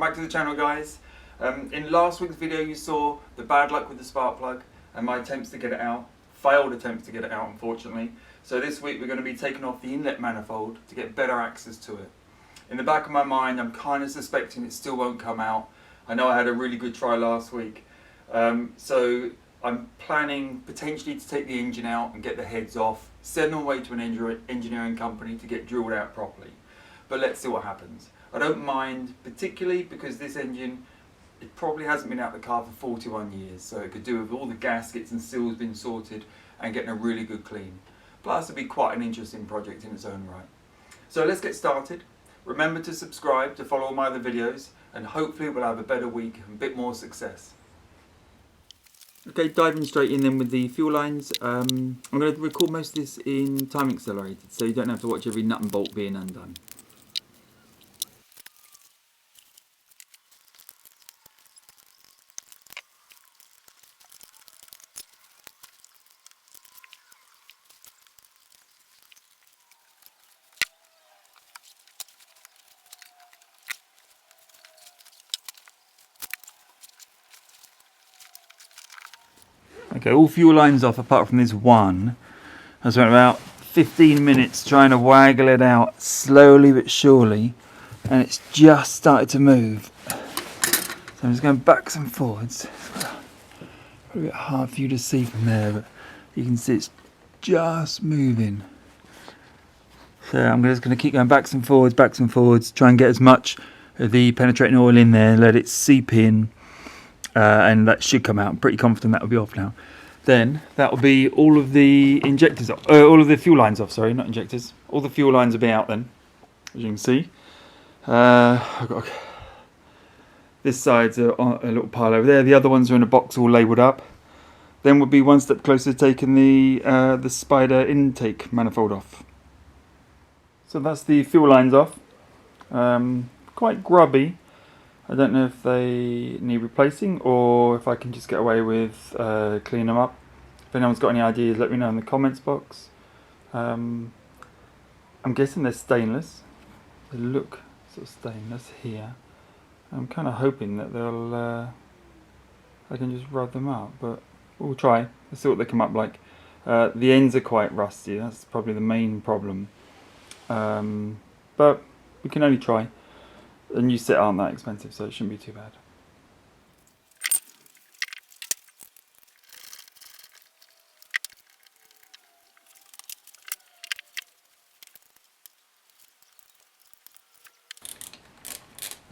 back to the channel, guys. In last week's video you saw the bad luck with the spark plug and my attempts to get it out. Failed attempts to get it out, unfortunately. So this week we're going to be taking off the inlet manifold to get better access to it. In the back of my mind I'm kind of suspecting it still won't come out. I know I had a really good try last week. So I'm planning potentially to take the engine out and get the heads off, send them away to an engineering company to get drilled out properly. But let's see what happens. I don't mind, particularly because this engine, it probably hasn't been out the car for 41 years, so it could do with all the gaskets and seals being sorted and getting a really good clean. Plus it'd be quite an interesting project in its own right. So let's get started. Remember to subscribe to follow all my other videos, and hopefully we'll have a better week and a bit more success. Okay, diving straight in then with the fuel lines. I'm going to record most of this in time accelerated, so you don't have to watch every nut and bolt being undone. Okay, all fuel lines off apart from this one. I spent about 15 minutes trying to waggle it out slowly but surely, and it's just started to move. So I'm just going backwards and forwards. It's a bit hard for you to see from there, but you can see it's just moving. So I'm just going to keep going backwards and forwards, try and get as much of the penetrating oil in there, let it seep in. And that should come out. I'm pretty confident that will be off now. Then that will be all of the injectors off, all of the fuel lines off. Sorry, not injectors. All the fuel lines will be out then, as you can see. I've got this side's a little pile over there. The other ones are in a box, all labelled up. Then we'll be one step closer to taking the spider intake manifold off. So that's the fuel lines off. Quite grubby. I don't know if they need replacing or if I can just get away with cleaning them up. If anyone's got any ideas, let me know in the comments box. I'm guessing they're stainless. They look sort of stainless here. I'm kind of hoping that they'll I can just rub them up, but we'll try. Let's see what they come up like. The ends are quite rusty. That's probably the main problem. But we can only try. The new set aren't that expensive, so it shouldn't be too bad.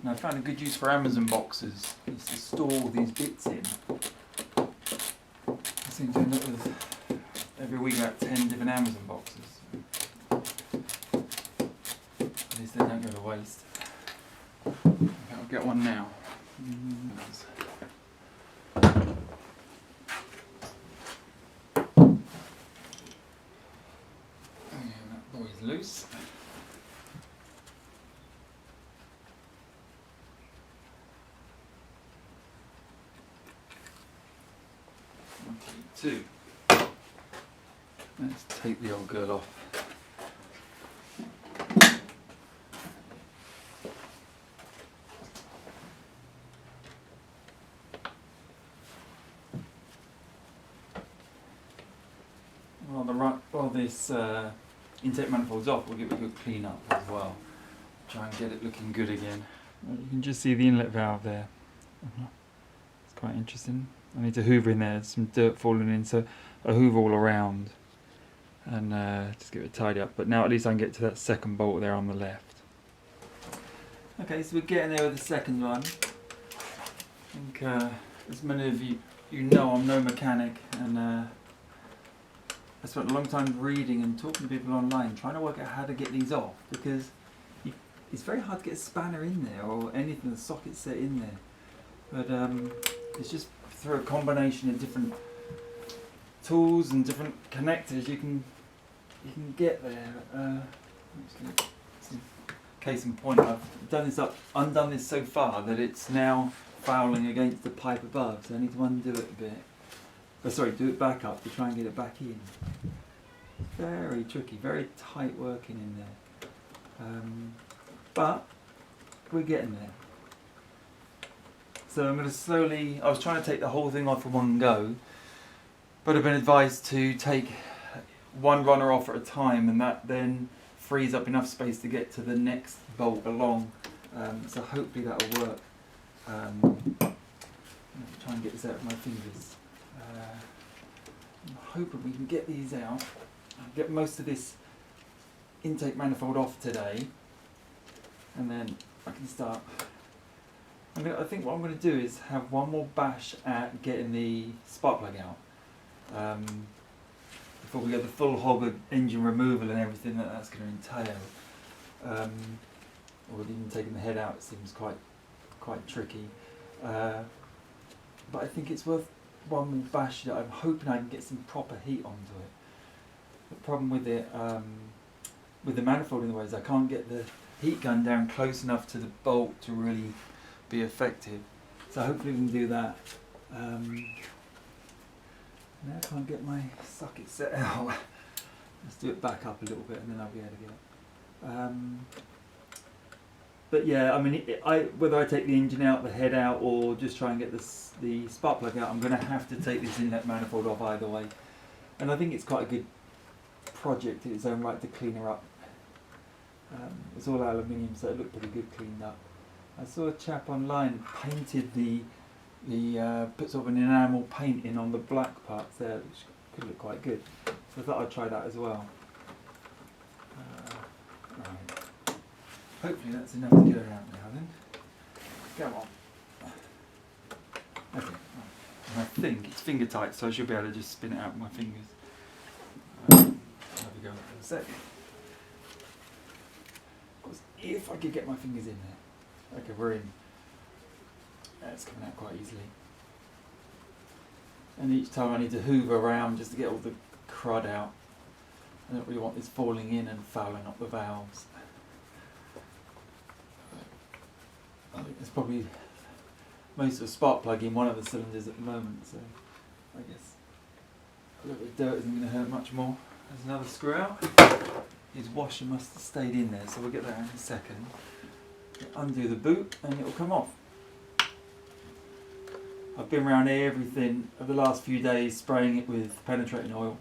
Now I found a good use for Amazon boxes is to store all these bits in. I seem to end up with every week about 10 different Amazon boxes. At least they don't go to waste. I'll get one now. That boy's loose. Two. Let's take the old girl off. While this intake manifold's off, we'll give it a good clean up as well. Try and get it looking good again. You can just see the inlet valve there. It's quite interesting. I need to hoover in there. There's some dirt falling in, so I hoover all around and just get it tidy up. But now at least I can get to that second bolt there on the left. Okay, so we're getting there with the second one. I think as many of you know, I'm no mechanic, and I spent a long time reading and talking to people online trying to work out how to get these off, because it's very hard to get a spanner in there or anything, the socket set in there. But it's just through a combination of different tools and different connectors you can get there. I'm just going to case in point, I've undone this so far that it's now fouling against the pipe above, so I need to undo it a bit. Do it back up to try and get it back in. Very tricky, very tight working in there. But we're getting there. So I'm going to slowly, I was trying to take the whole thing off in one go, but I've been advised to take one runner off at a time, and that then frees up enough space to get to the next bolt along. So hopefully that'll work. Try and get this out of my fingers. I'm hoping we can get these out. I'll get most of this intake manifold off today, and then I can start. I think what I'm going to do is have one more bash at getting the spark plug out before we get the full hog of engine removal and everything that's going to entail. Or even taking the head out, it seems quite tricky. But I think it's worth one more bash. I'm hoping I can get some proper heat onto it. The problem with it, with the manifold in the way, is I can't get the heat gun down close enough to the bolt to really be effective. So hopefully we can do that. Now I can't get my socket set out. Let's do it back up a little bit and then I'll be able to get it. But yeah, I mean, whether I take the engine out, the head out, or just try and get the spark plug out, I'm going to have to take this inlet manifold off either way. And I think it's quite a good project in its own right to clean her up. It's all aluminium, so it looked pretty good cleaned up. I saw a chap online painted put sort of an enamel paint in on the black parts there, which could look quite good. So I thought I'd try that as well. Right. Hopefully that's enough to get her out now then. Go on. Okay. Right. And I think it's finger tight, so I should be able to just spin it out with my fingers. There we go for a sec. Of course, if I could get my fingers in there. Okay, we're in. It's coming out quite easily. And each time I need to hoover around just to get all the crud out. I don't really want this falling in and fouling up the valves. I think there's probably most of a spark plug in one of the cylinders at the moment, so I guess a little bit of dirt isn't going to hurt much more. There's another screw out. His washer must have stayed in there, so we'll get that in a second. Undo the boot and it will come off. I've been around everything over the last few days spraying it with penetrating oil,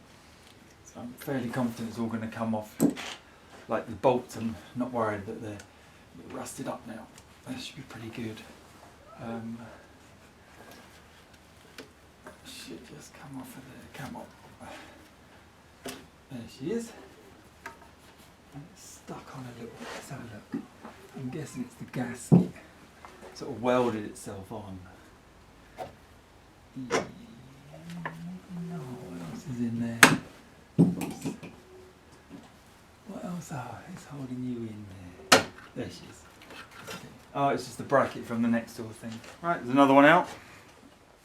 so I'm fairly confident it's all going to come off. Like the bolts, I'm not worried that they're rusted up now. That should be pretty good. Should just come off of there. Come on. There she is. And it's stuck on a little bit. Let's have a look. I'm guessing it's the gasket. Sort of welded itself on. Yeah, no, what else is in there? Oops. What else? Oh, it's holding you in there. There she is. Okay. Oh, it's just the bracket from the next door thing. Right, there's another one out.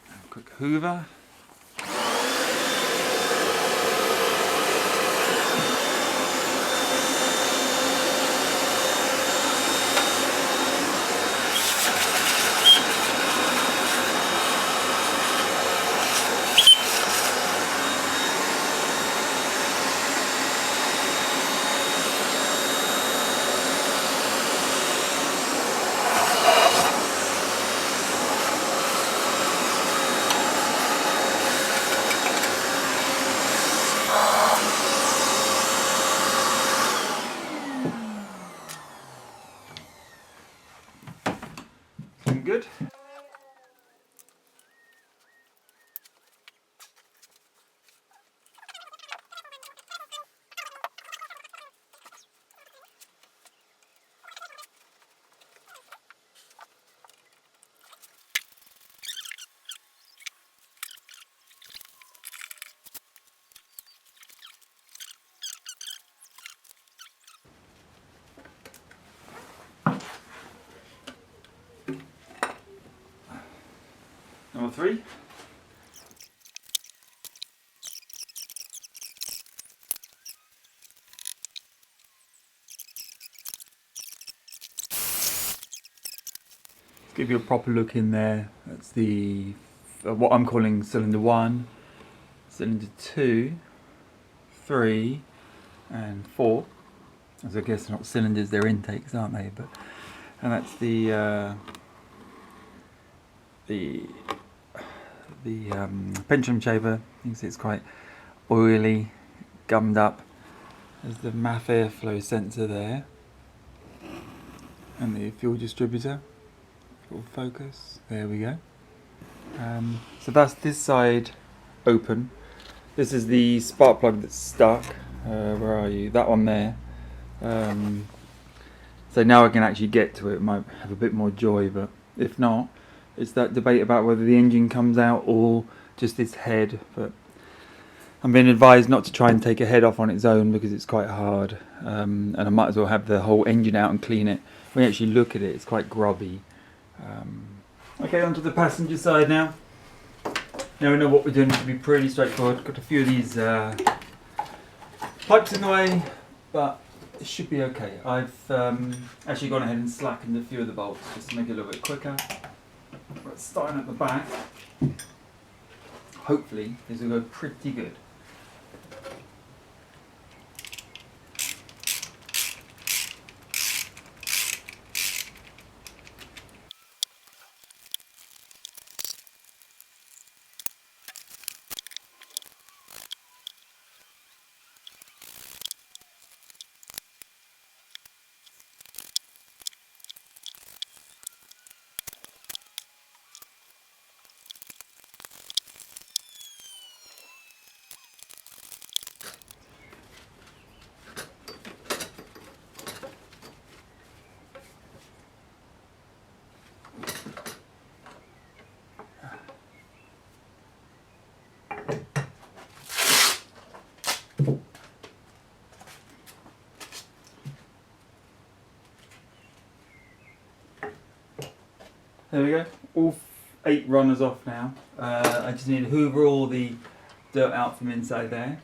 A quick hoover. Good. Number 3. Let's give you a proper look in there. That's the what I'm calling cylinder 1, cylinder 2, 3 and 4. As I guess they're not cylinders, they're intakes, aren't they? And that's the the Plenum Chamber. You can see it's quite oily, gummed up. There's the MAF airflow sensor there, and the fuel distributor. Full focus. There we go. So that's this side open. This is the spark plug that's stuck. Where are you? That one there. So now I can actually get to it. Might have a bit more joy, but if not, it's that debate about whether the engine comes out or just this head. But I'm being advised not to try and take a head off on its own because it's quite hard, and I might as well have the whole engine out and clean it. When you actually look at it, it's quite grubby. Okay, onto the passenger side now. Now we know what we're doing. It should be pretty straightforward. Got a few of these pipes in the way, but it should be okay. I've actually gone ahead and slackened a few of the bolts just to make it a little bit quicker. But starting at the back, hopefully this will go pretty good. There we go, all 8 runners off now. I just need to hoover all the dirt out from inside there.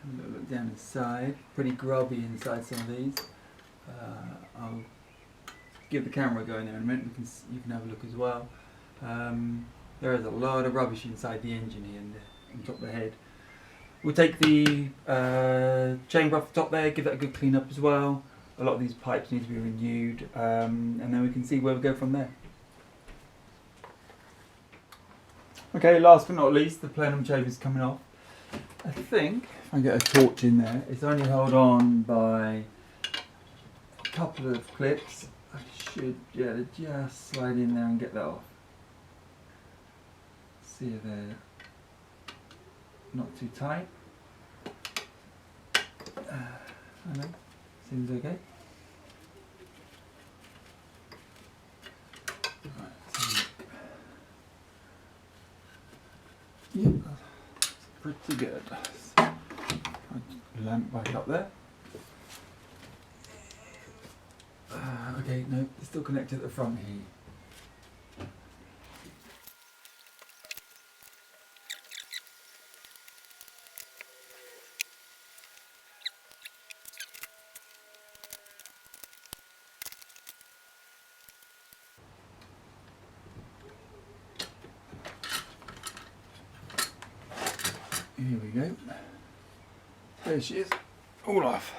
A little look down inside, pretty grubby inside some of these. I'll give the camera a go in there in a minute, you can have a look as well. There is a lot of rubbish inside the engine here and on top of the head. We'll take the chamber off the top there, give that a good clean up as well. A lot of these pipes need to be renewed, and then we can see where we go from there. Okay, last but not least, the Plenum Chamber is coming off. I think, if I get a torch in there, it's only held on by a couple of clips. I should be able to just slide in there and get that off. See if they're not too tight. I know, seems okay. Yeah, that's pretty good. Lamp back up there. Okay, no, it's still connected at the front here. Here we go. There she is, all off.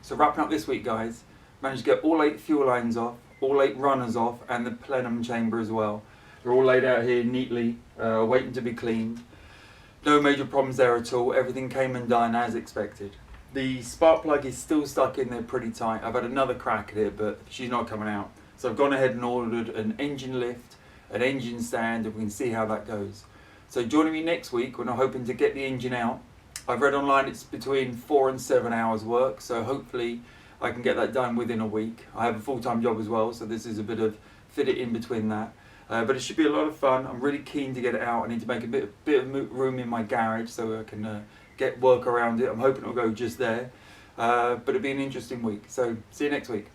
So wrapping up this week, guys, managed to get all 8 fuel lines off, all 8 runners off, and the plenum chamber as well. They're all laid out here neatly, waiting to be cleaned. No major problems there at all. Everything came undone as expected. The spark plug is still stuck in there pretty tight. I've had another crack at it, but she's not coming out. So I've gone ahead and ordered an engine lift, an engine stand, and we can see how that goes. So joining me next week when I'm hoping to get the engine out. I've read online it's between 4 and 7 hours work, so hopefully I can get that done within a week. I have a full-time job as well, so this is a bit of fit it in between that. But it should be a lot of fun. I'm really keen to get it out. I need to make a bit of room in my garage so I can get work around it. I'm hoping it'll go just there. But it'll be an interesting week. So see you next week.